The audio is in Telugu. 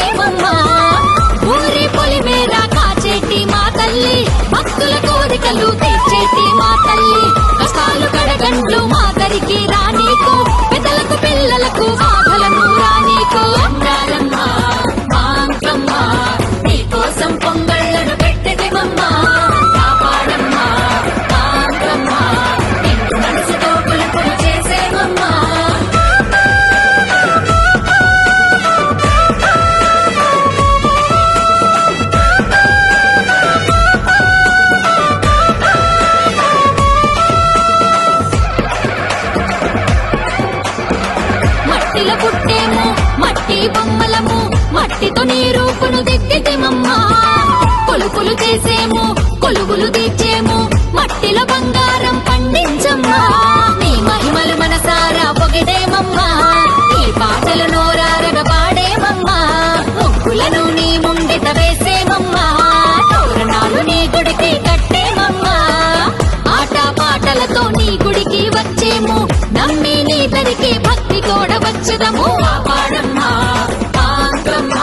చేసేమమ్మా ఊరి పొలిమేర కాచేటి మా తల్లి భక్తుల కోరికలు తీర్చేటి మా తల్లి కష్టాలు కడగండ్లు మా దరికి రానీకు పెద్దలకు పిల్లలకు బాధలను రానీకు అందాలమ్మా మా అంకమ్మ నీకోసం పొంగళ్ళను పెట్టెదిమమ్మా కాపాడమ్మా మా అంకమ్మ నిన్ను మనసుతో పులుపులు చేసేమమ్మా మట్టిలో పుట్టేము మట్టి బొమ్మలము మట్టితో నీ రూపును దిద్దితేమమ్మా కొలుపులు చేసేము కొలుగులు తీర్చేము మట్టిలో బంగారం పండించమ్మా నీ మహిమలు మనసారా పొగిడేమమ్మా నీ పాటలు నోరారగ పాడేమమ్మా ముగ్గులను నీ ముంగిట వేసేమమ్మా తోరణాలు నీ గుడికి కట్టేమమ్మా ఆట పాటలతో నీ గుడికి వచ్చేము నమ్మి నీ దరికి భక్తి తోడ వచ్చదము కాపాడమ్మా మా అంకమ్మ